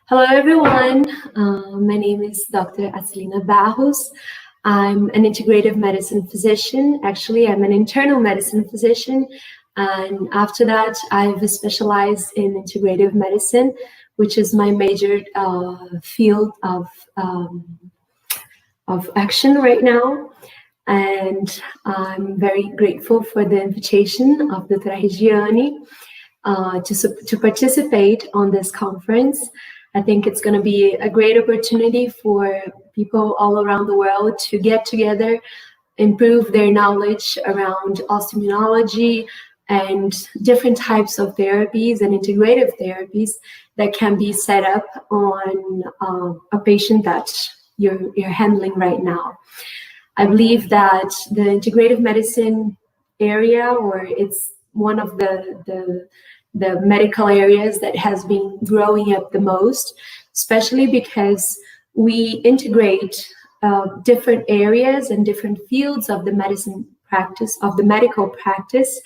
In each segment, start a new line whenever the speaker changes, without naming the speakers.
Hello, everyone. My name is Dr. Acylinia Barros. I'm an integrative medicine physician. Actually, I'm an internal medicine physician. And after that, I've specialized in integrative medicine, which is my major field of action right now. And I'm very grateful for the invitation of the Dra Acylinia to participate on this conference. I think it's going to be a great opportunity for people all around the world to get together, improve their knowledge around osteommunology and different types of therapies and integrative therapies that can be set up on a patient that you're handling right now. I believe that the integrative medicine area, or it's one of the medical areas that has been growing up the most, especially because we integrate different areas and different fields of the medicine practice, of the medical practice,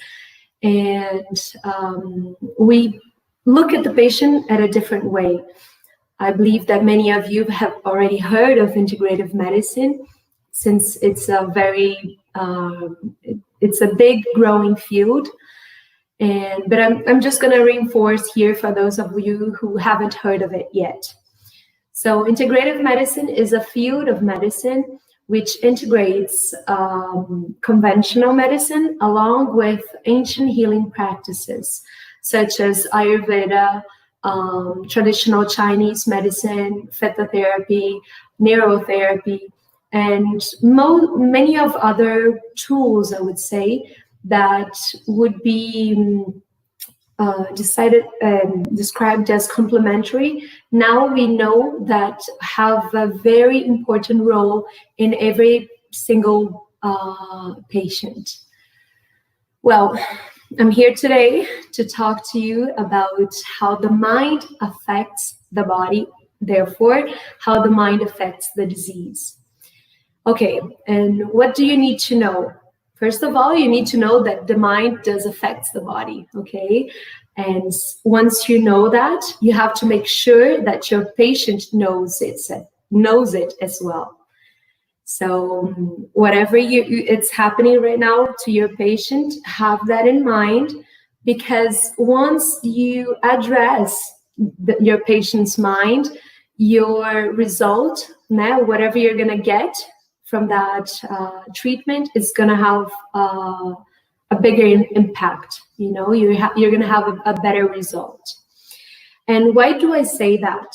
and we look at the patient at a different way. I believe that many of you have already heard of integrative medicine, since it's a very, it's a big growing field. But I'm just going to reinforce here for those of you who haven't heard of it yet. So integrative medicine is a field of medicine which integrates conventional medicine along with ancient healing practices, such as Ayurveda, traditional Chinese medicine, phytotherapy, neurotherapy, and many of other tools, I would say, that would be described as complementary. Now we know that have a very important role in every single patient. Well, I'm here today to talk to you about how the mind affects the body, therefore, how the mind affects the disease. Okay, and what do you need to know? First of all, you need to know that the mind does affect the body, okay? And once you know that, you have to make sure that your patient knows it as well. So whatever it's happening right now to your patient, have that in mind, because once you address your patient's mind, your result, now whatever you're gonna get from that treatment is going to have a bigger impact. You know, you're going to have a better result. And why do I say that?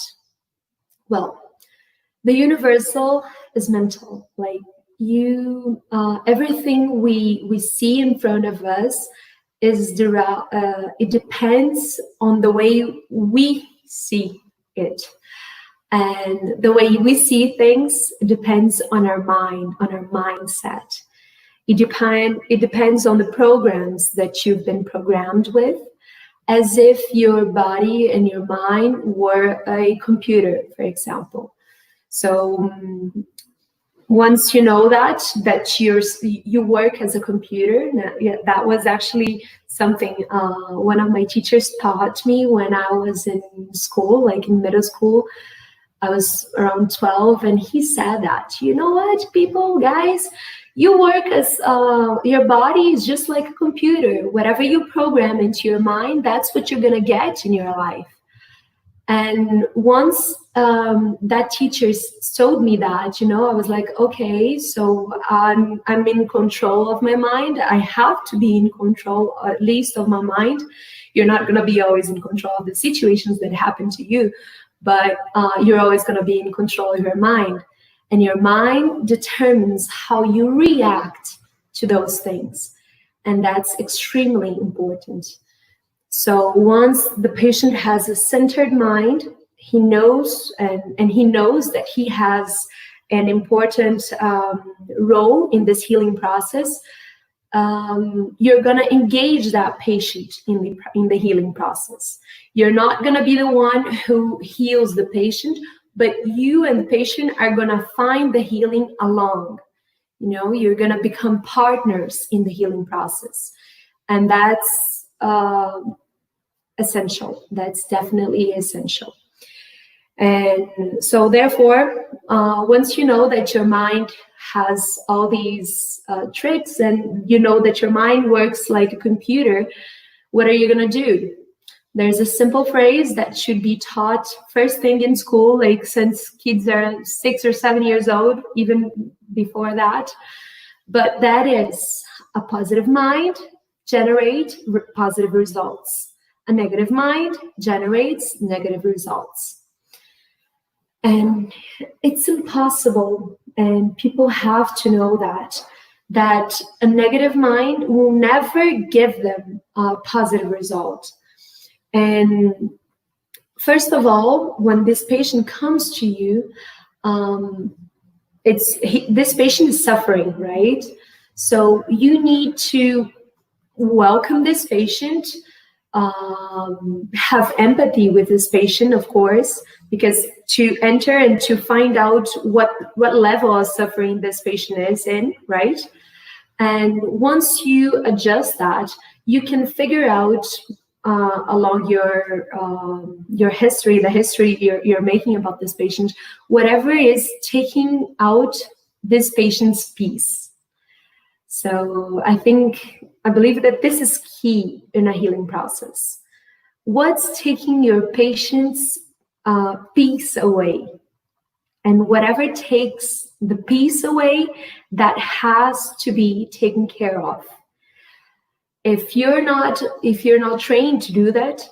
Well, the universal is mental. Like everything we see in front of us is it depends on the way we see it. And the way we see things depends on our mind, on our mindset. It depends on the programs that you've been programmed with, as if your body and your mind were a computer, for example. So once you know that you work as a computer, that was actually something one of my teachers taught me when I was in school, like in middle school. I was around 12, and he said that, you know what, guys, you work as, your body is just like a computer. Whatever you program into your mind, that's what you're going to get in your life. And once that teacher told me that, I was like, okay, so I'm in control of my mind. I have to be in control, at least, of my mind. You're not going to be always in control of the situations that happen to you, but you're always going to be in control of your mind. And your mind determines how you react to those things. And that's extremely important. So once the patient has a centered mind, he knows, and he knows that he has an important role in this healing process, you're going to engage that patient in the healing process. You're not going to be the one who heals the patient, but you and the patient are going to find the healing along. You're going to become partners in the healing process. And that's essential. That's definitely essential. And so therefore, once you know that your mind has all these tricks, and you know that your mind works like a computer, what are you going to do? There's a simple phrase that should be taught first thing in school, like since kids are 6 or 7 years old, even before that. But that is, a positive mind generates positive results. A negative mind generates negative results. And it's impossible, and people have to know that a negative mind will never give them a positive result. And first of all, when this patient comes to you, this patient is suffering, right? So you need to welcome this patient, have empathy with this patient, of course, because to enter and to find out what level of suffering this patient is in, right? And once you adjust that, you can figure out along your history, the history you're making about this patient, whatever is taking out this patient's peace. So I believe that this is key in a healing process. What's taking your patient's peace away? And whatever takes the peace away, that has to be taken care of. If you're not trained to do that,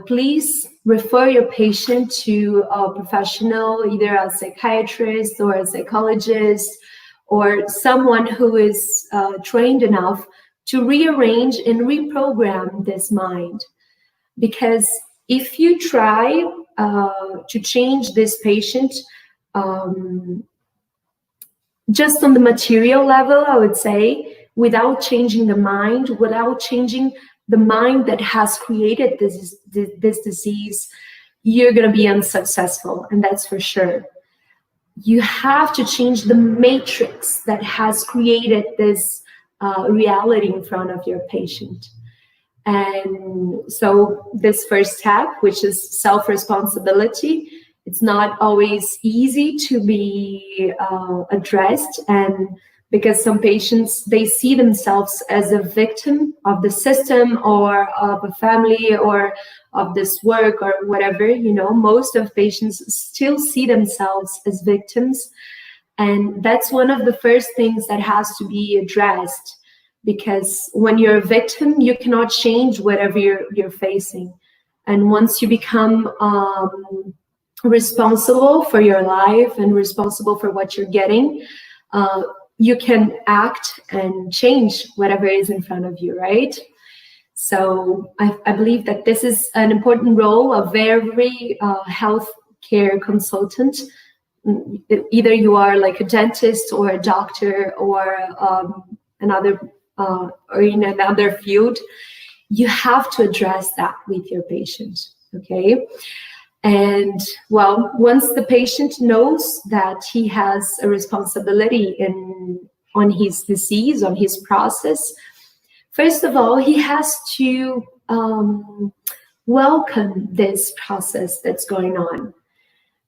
please refer your patient to a professional, either a psychiatrist or a psychologist, or someone who is trained enough to rearrange and reprogram this mind. Because if you try to change this patient just on the material level, I would say, without changing the mind, without changing the mind that has created this disease, you're going to be unsuccessful, and that's for sure. You have to change the matrix that has created this reality in front of your patient. And so this first step, which is self-responsibility, it's not always easy to be addressed, and because some patients, they see themselves as a victim of the system or of a family or of this work or whatever, most of patients still see themselves as victims. And that's one of the first things that has to be addressed, because when you're a victim, you cannot change whatever you're facing. And once you become responsible for your life and responsible for what you're getting, you can act and change whatever is in front of you, right? So I believe that this is an important role of every healthcare consultant. Either you are like a dentist or a doctor or or in another field, you have to address that with your patient, okay? And well, once the patient knows that he has a responsibility on his disease, on his process, first of all, he has to welcome this process that's going on.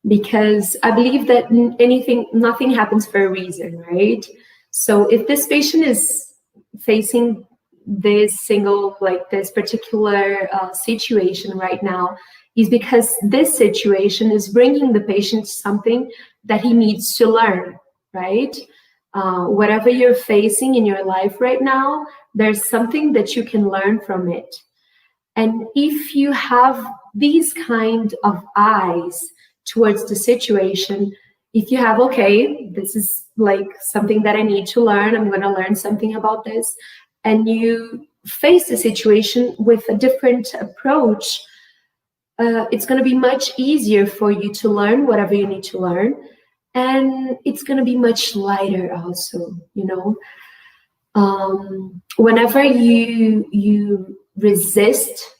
Because I believe that nothing happens for a reason, right? So if this patient is facing this particular situation right now, is because this situation is bringing the patient something that he needs to learn, right? Whatever you're facing in your life right now, there's something that you can learn from it. And if you have these kind of eyes towards the situation, if you have, okay, this is like something that I need to learn, I'm going to learn something about this, and you face the situation with a different approach, it's going to be much easier for you to learn whatever you need to learn, and it's going to be much lighter also, whenever you resist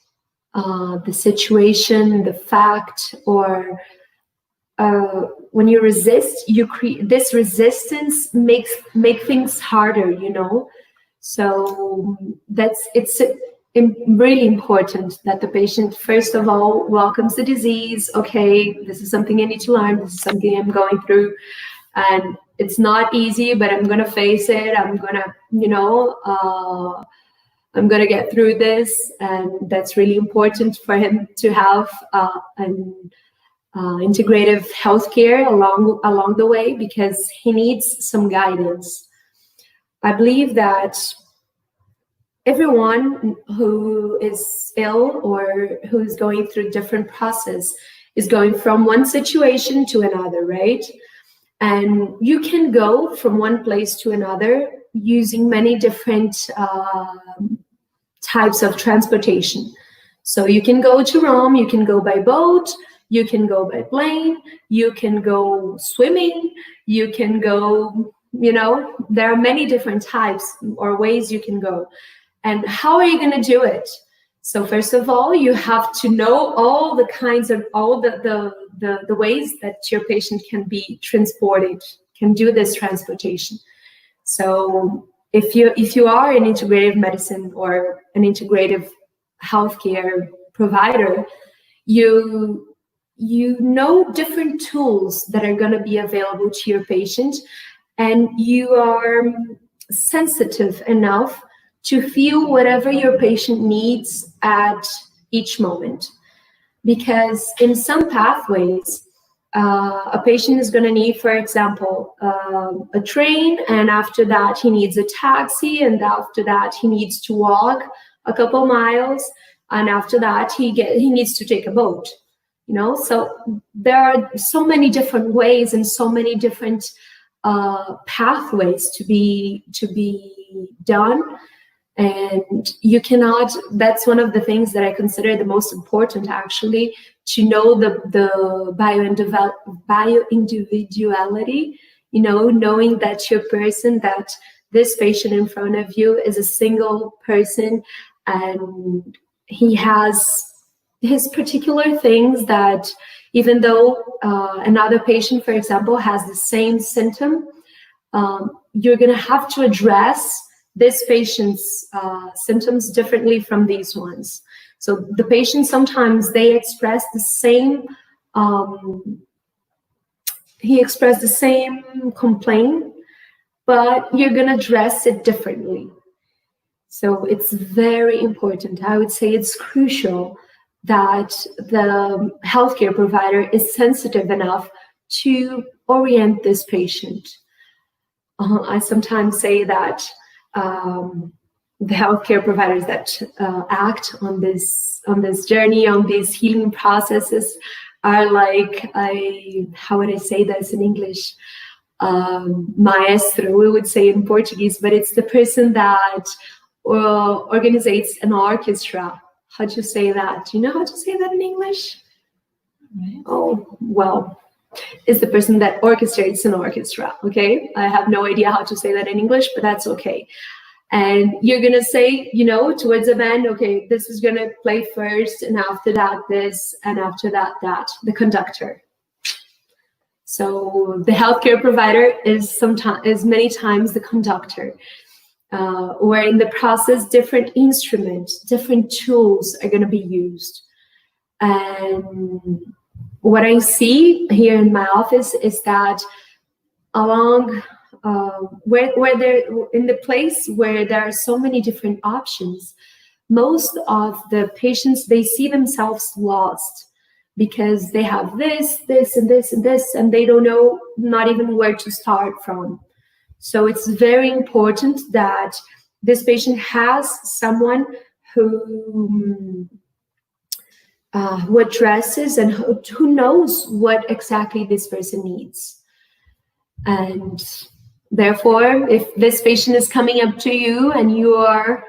the situation, the fact, or when you resist, you create this resistance, make things harder, So really important that the patient, first of all, welcomes the disease. Okay, this is something I need to learn. This is something I'm going through. And it's not easy, but I'm going to face it. I'm going to, I'm going to get through this. And that's really important for him to have an integrative healthcare along the way, because he needs some guidance. I believe that everyone who is ill or who is going through different process is going from one situation to another, right? And you can go from one place to another using many different types of transportation. So you can go to Rome, you can go by boat, you can go by plane, you can go swimming, you can go, there are many different types or ways you can go. And how are you going to do it? So first of all, you have to know all the kinds of, all the ways that your patient can be transported, can do this transportation. So if you are an integrative medicine or an integrative healthcare provider, you know different tools that are going to be available to your patient, and you are sensitive enough to feel whatever your patient needs at each moment. Because in some pathways, a patient is going to need, for example, a train, and after that he needs a taxi, and after that he needs to walk a couple miles, and after that he needs to take a boat. So there are so many different ways and so many different pathways to be done. And you cannot, that's one of the things that I consider the most important, actually, to know the bio-individuality, knowing that your person, that this patient in front of you is a single person, and he has his particular things that, even though another patient, for example, has the same symptom, you're going to have to address this patient's symptoms differently from these ones. So the patients, sometimes they express the same, he expressed the same complaint, but you're going to address it differently. So it's very important. I would say it's crucial that the healthcare provider is sensitive enough to orient this patient. I sometimes say that the healthcare providers that act on this journey, on these healing processes, are like, how would I say this in English? Maestro, we would say in Portuguese, but it's the person that organizes an orchestra. How do you say that? Do you know how to say that in English? Right. Oh, well, it's the person that orchestrates an orchestra, okay? I have no idea how to say that in English, but that's okay. And you're going to say, towards the end, okay, this is going to play first, and after that, this, and after that, that, the conductor. So the healthcare provider is many times the conductor, where in the process, different instruments, different tools are going to be used. And what I see here in my office is that along where there, in the place where there are so many different options, most of the patients, they see themselves lost because they have this, and this, and this, and they don't know not even where to start from. So it's very important that this patient has someone who addresses and who knows what exactly this person needs. And therefore, if this patient is coming up to you and you are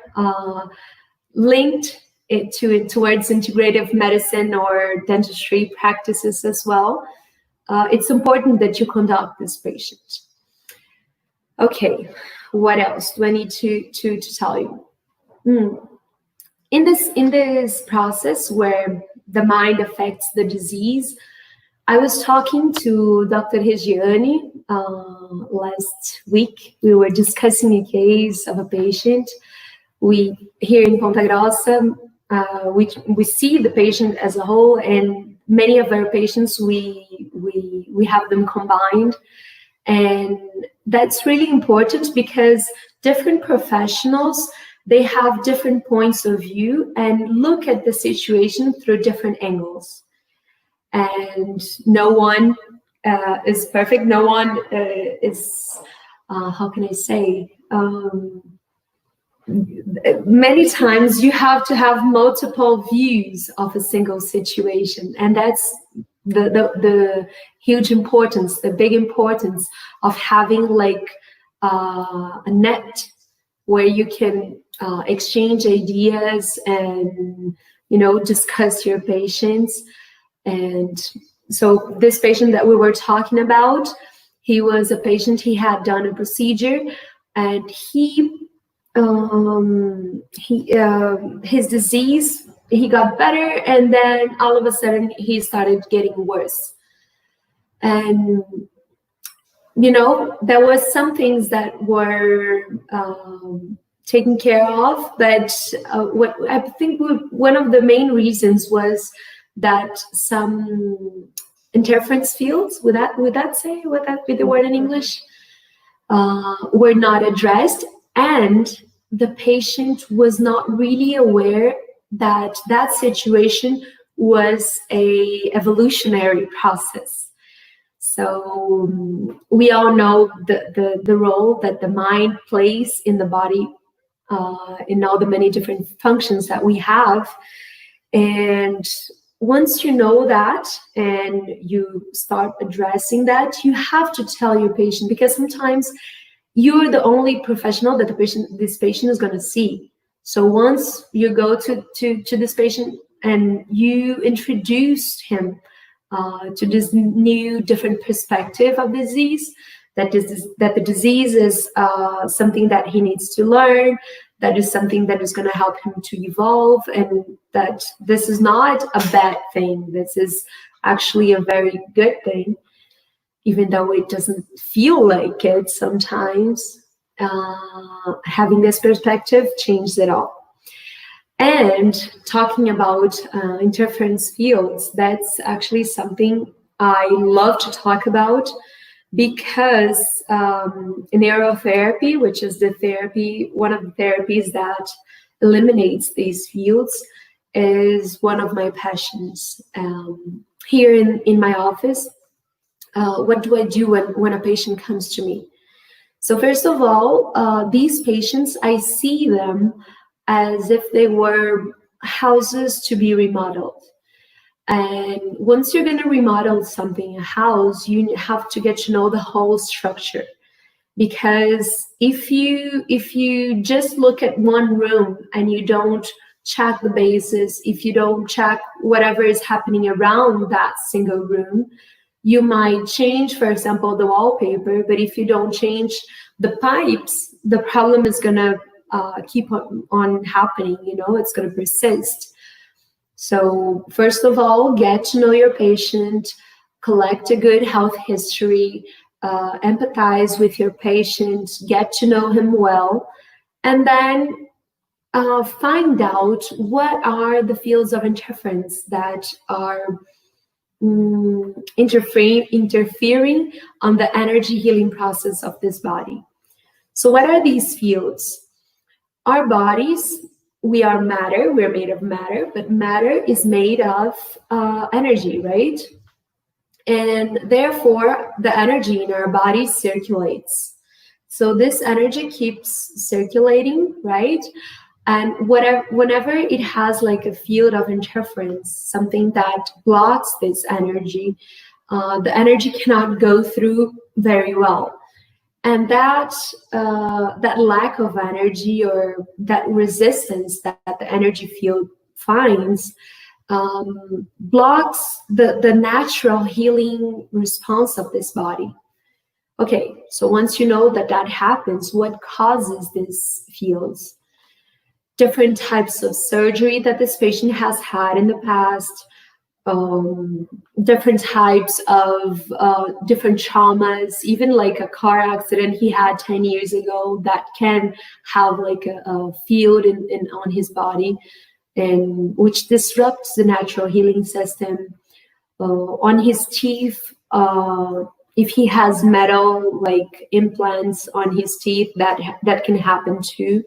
linked towards integrative medicine or dentistry practices as well, it's important that you conduct this patient. Okay, what else do I need to tell you? In this process where the mind affects the disease, I was talking to Dr. Regiane last week. We were discussing a case of a patient We here in Ponta Grossa, we see the patient as a whole, and many of our patients we have them combined, and that's really important because different professionals, they have different points of view and look at the situation through different angles, and no one is perfect. No one is how can I say? Many times you have to have multiple views of a single situation, and that's the huge importance, the big importance of having like a net where you can exchange ideas and discuss your patients. And so this patient that we were talking about, he was a patient, he had done a procedure, and his disease, he got better, and then all of a sudden he started getting worse. And there was some things that were taken care of, but what I think one of the main reasons was that some interference fields, would that be the word in English, were not addressed, and the patient was not really aware that that situation was a evolutionary process. So we all know the role that the mind plays in the body, in all the many different functions that we have. And once you know that and you start addressing that, you have to tell your patient, because sometimes you're the only professional that this patient is going to see. So once you go to this patient and you introduce him to this new, different perspective of disease, that the disease is something that he needs to learn, that is something that is going to help him to evolve, and that this is not a bad thing. This is actually a very good thing, even though it doesn't feel like it sometimes. Having this perspective changes it all. And talking about interference fields, that's actually something I love to talk about, because in aerotherapy, which is one of the therapies that eliminates these fields, is one of my passions. Here in my office, what do I do when a patient comes to me? So first of all, these patients, I see them as if they were houses to be remodeled. And once you're going to remodel something, a house, you have to get to know the whole structure. Because if you just look at one room and you don't check the bases, if you don't check whatever is happening around that single room, you might change, for example, the wallpaper, but if you don't change the pipes, the problem is going to keep on happening, it's going to persist. So first of all, get to know your patient, collect a good health history, empathize with your patient, get to know him well, and then find out what are the fields of interference that are interfering on the energy healing process of this body. So what are these fields? Our bodies, we are matter, we're made of matter, but matter is made of energy, right? And therefore, the energy in our body circulates. So this energy keeps circulating, right? And whenever it has like a field of interference, something that blocks this energy, the energy cannot go through very well. And that lack of energy, or that resistance that the energy field finds, blocks the natural healing response of this body. Okay, so once you know that happens, what causes these fields? Different types of surgery that this patient has had in the past, different types of different traumas, even like a car accident he had 10 years ago that can have like a field on his body, and which disrupts the natural healing system. On his teeth, if he has metal like implants on his teeth, that can happen too.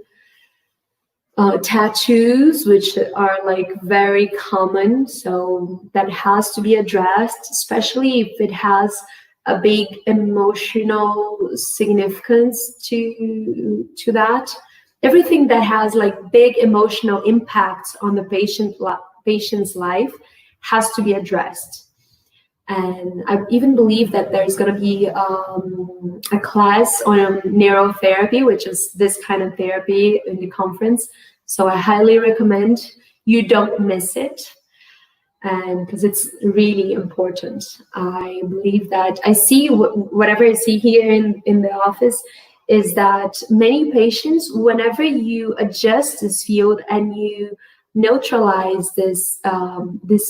Tattoos, which are like very common, so that has to be addressed, especially if it has a big emotional significance to that. Everything that has like big emotional impacts on the patient's life has to be addressed. And I even believe that there's going to be a class on neurotherapy, which is this kind of therapy, in the conference. So I highly recommend you don't miss it, and because it's really important. I believe that I see whatever I see here in the office is that many patients, whenever you adjust this field and you neutralize these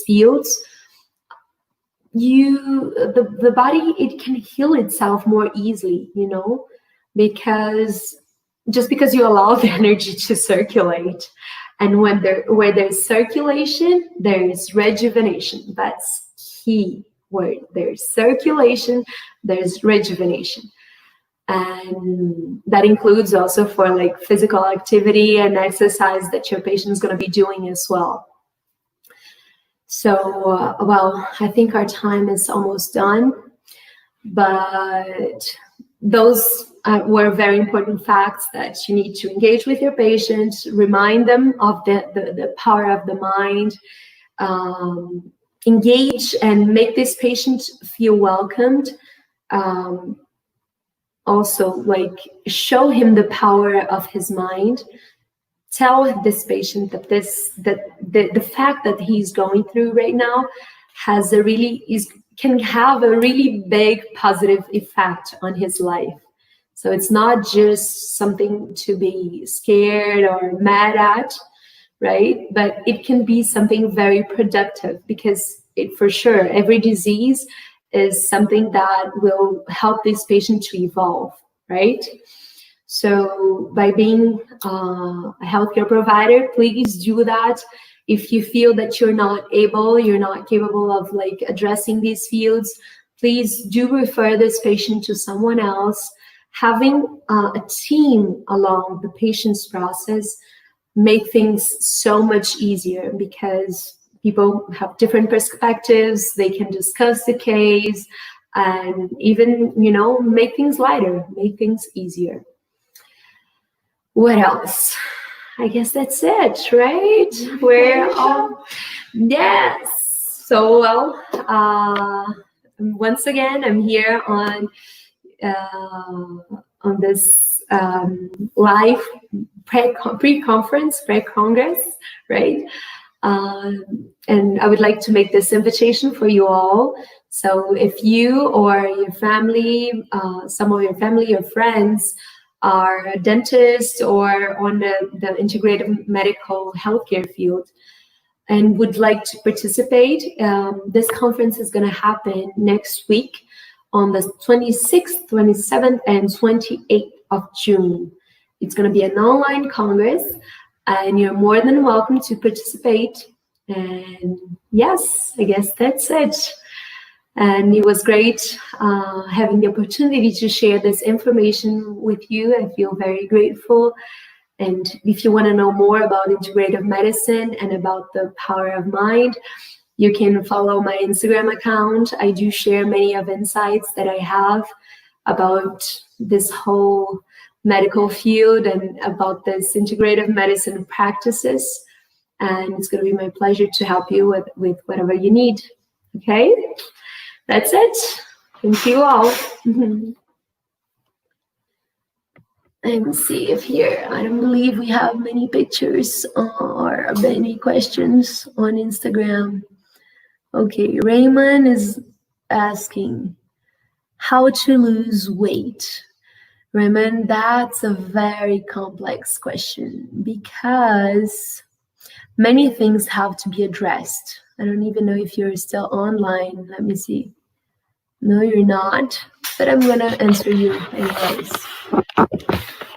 fields, the body, it can heal itself more easily, because you allow the energy to circulate. And where there's circulation, there's rejuvenation. That's key word. There's circulation, there's rejuvenation. And that includes also for like physical activity and exercise that your patient is going to be doing as well. So, well, I think our time is almost done, but those were very important facts that you need to engage with your patient, remind them of the power of the mind, engage and make this patient feel welcomed. Also, like, show him the power of his mind. Tell this patient that the fact that he's going through right now can have a really big positive effect on his life. So it's not just something to be scared or mad at, right? But it can be something very productive, because for sure, every disease is something that will help this patient to evolve, right? So by being a healthcare provider, please do that. If you feel that you're not capable of like addressing these fields, please do refer this patient to someone else. Having a team along the patient's process make things so much easier, because people have different perspectives. They can discuss the case and even, make things lighter, make things easier. What else? I guess that's it, right? We're all, yes. So, well, once again, I'm here on this live pre-congress, right? And I would like to make this invitation for you all. So if you or your family, some of your family or friends are a dentist or on the integrative medical healthcare field and would like to participate, this conference is going to happen next week on the 26th, 27th, and 28th of June. It's going to be an online congress, and you're more than welcome to participate. And yes, I guess that's it. And it was great having the opportunity to share this information with you. I feel very grateful. And if you want to know more about integrative medicine and about the power of mind, you can follow my Instagram account. I do share many of insights that I have about this whole medical field and about this integrative medicine practices. And it's going to be my pleasure to help you with whatever you need. Okay, that's it. Thank you all. Let me see if here, I don't believe we have many pictures or many questions on Instagram. Okay, Raymond is asking how to lose weight. Raymond, that's a very complex question, because many things have to be addressed. I don't even know if you're still online. Let me see. No, you're not, but I'm gonna answer you anyways.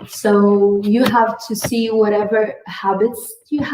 So you have to see whatever habits you have